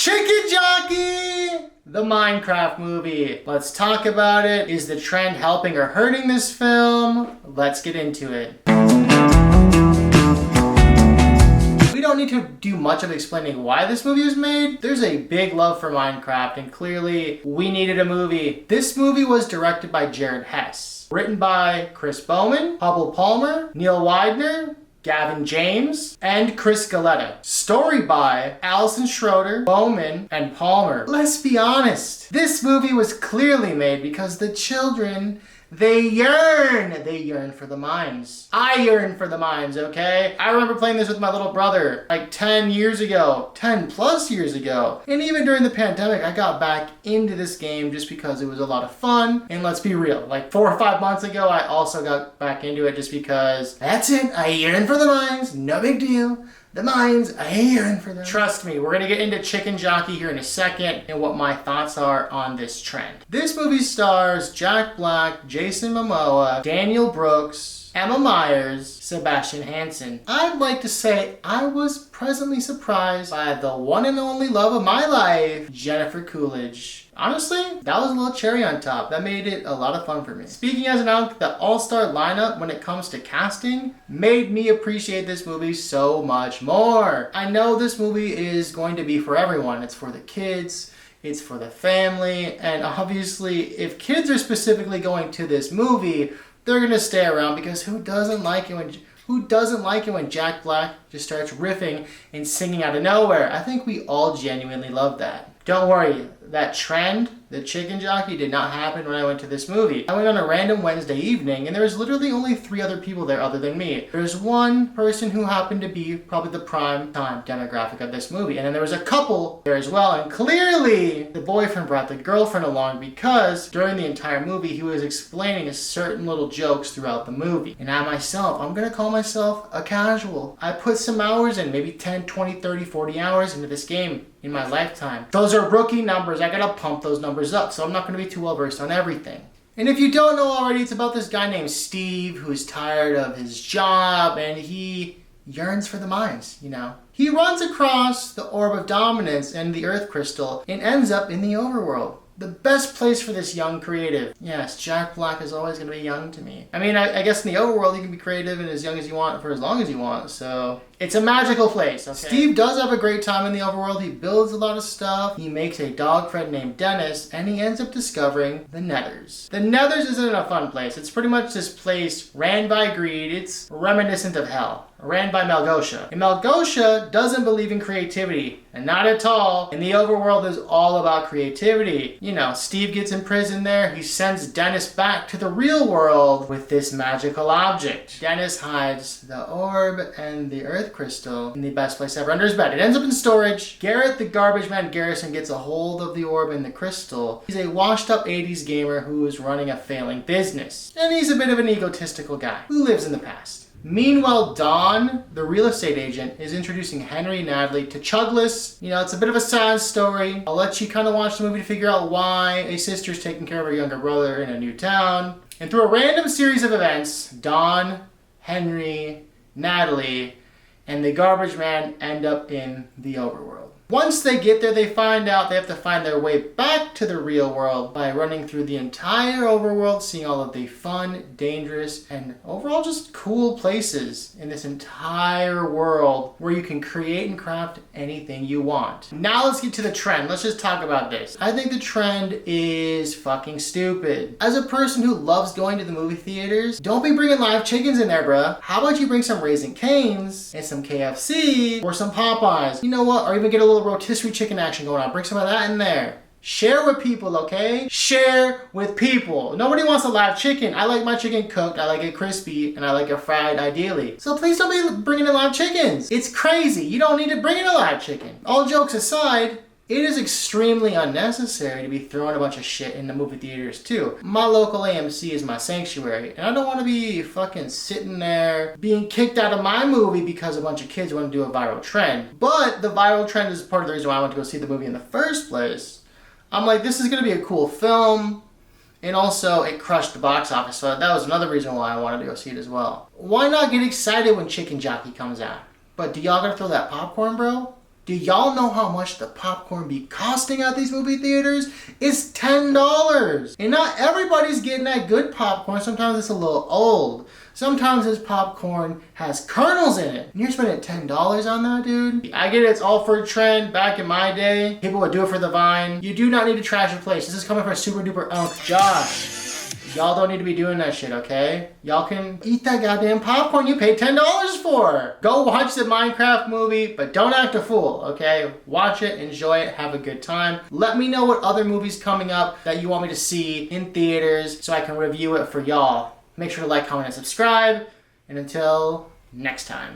Chicken Jockey! The Minecraft movie. Let's talk about it. Is the trend helping or hurting this film? Let's get into it. We don't need to do much of explaining why this movie was made. There's a big love for Minecraft, and clearly we needed a movie. This movie was directed by Jared Hess. Written by Chris Bowman, Hubble Palmer, Neil Widener, Gavin James, and Chris Galetta. Story by Allison Schroeder, Bowman, and Palmer. Let's be honest, this movie was clearly made because the children, they yearn for the mines. I yearn for the mines, okay? I remember playing this with my little brother like 10 plus years ago. And even during the pandemic, I got back into this game just because it was a lot of fun. And let's be real, like 4 or 5 months ago, I also got back into it just because that's it. I yearn for the mines, no big deal. The mines, I yearn for them. Trust me, we're gonna get into Chicken Jockey here in a second and what my thoughts are on this trend. This movie stars Jack Black, Jason Momoa, Daniel Brooks, Emma Myers, Sebastian Hansen. I'd like to say I was pleasantly surprised by the one and only love of my life, Jennifer Coolidge. Honestly, that was a little cherry on top. That made it a lot of fun for me. Speaking as an out, the all-star lineup when it comes to casting made me appreciate this movie so much more. I know this movie is going to be for everyone. It's for the kids, it's for the family, and obviously if kids are specifically going to this movie, they're gonna stay around because who doesn't like it when Jack Black just starts riffing and singing out of nowhere? I think we all genuinely love that. Don't worry, that trend, the Chicken Jockey, did not happen when I went to this movie. I went on a random Wednesday evening and there was literally only 3 other people there other than me. There's one person who happened to be probably the prime time demographic of this movie. And then there was a couple there as well. And clearly the boyfriend brought the girlfriend along because during the entire movie he was explaining certain little jokes throughout the movie. And I myself, I'm gonna call myself a casual. I put some hours in, maybe 10, 20, 30, 40 hours into this game in my lifetime. Those are rookie numbers. I gotta pump those numbers up, so I'm not gonna be too well versed on everything. And if you don't know already, it's about this guy named Steve who's tired of his job and he yearns for the mines, you know. He runs across the Orb of Dominance and the Earth Crystal and ends up in the overworld. The best place for this young creative. Yes, Jack Black is always going to be young to me. I mean, I guess in the overworld you can be creative and as young as you want for as long as you want, so it's a magical place, okay? Steve does have a great time in the overworld. He builds a lot of stuff. He makes a dog friend named Dennis, and he ends up discovering the Nethers. The Nethers isn't a fun place. It's pretty much this place ran by greed. It's reminiscent of hell. Ran by Malgosha. And Malgosha doesn't believe in creativity, and not at all. And the overworld is all about creativity. You know, Steve gets imprisoned there. He sends Dennis back to the real world with this magical object. Dennis hides the orb and the Earth Crystal in the best place ever, under his bed. It ends up in storage. Garrett, the garbage man Garrison, gets a hold of the orb and the crystal. He's a washed up 80s gamer who is running a failing business. And he's a bit of an egotistical guy who lives in the past. Meanwhile, Dawn, the real estate agent, is introducing Henry and Natalie to Chugless. You know, it's a bit of a sad story. I'll let you kind of watch the movie to figure out why a sister's taking care of her younger brother in a new town. And through a random series of events, Dawn, Henry, Natalie, and the garbage man end up in the overworld. Once they get there, they find out they have to find their way back to the real world by running through the entire overworld, seeing all of the fun, dangerous, and overall just cool places in this entire world where you can create and craft anything you want. Now let's get to the trend. Let's just talk about this. I think the trend is fucking stupid. As a person who loves going to the movie theaters, don't be bringing live chickens in there, bruh. How about you bring some Raising Cane's and some KFC or some Popeyes? You know what? Or even get a little rotisserie chicken action going on. Bring some of that in there. Share with people, okay? Share with people. Nobody wants a live chicken. I like my chicken cooked, I like it crispy, and I like it fried ideally. So please don't be bringing in live chickens. It's crazy. You don't need to bring in a live chicken. All jokes aside, it is extremely unnecessary to be throwing a bunch of shit in the movie theaters too. My local AMC is my sanctuary, and I don't want to be fucking sitting there being kicked out of my movie because a bunch of kids want to do a viral trend. But the viral trend is part of the reason why I went to go see the movie in the first place. I'm like, this is going to be a cool film, and also it crushed the box office, so that was another reason why I wanted to go see it as well. Why not get excited when Chicken Jockey comes out? But do y'all gotta throw that popcorn, bro? Do y'all know how much the popcorn be costing at these movie theaters? It's $10. And not everybody's getting that good popcorn. Sometimes it's a little old. Sometimes this popcorn has kernels in it. And you're spending $10 on that, dude? I get it, it's all for a trend. Back in my day, people would do it for the vine. You do not need to trash your place. This is coming from Super Duper Unk Josh. Y'all don't need to be doing that shit, okay? Y'all can eat that goddamn popcorn you paid $10 for. Go watch the Minecraft movie, but don't act a fool, okay? Watch it, enjoy it, have a good time. Let me know what other movies coming up that you want me to see in theaters so I can review it for y'all. Make sure to like, comment, and subscribe. And until next time.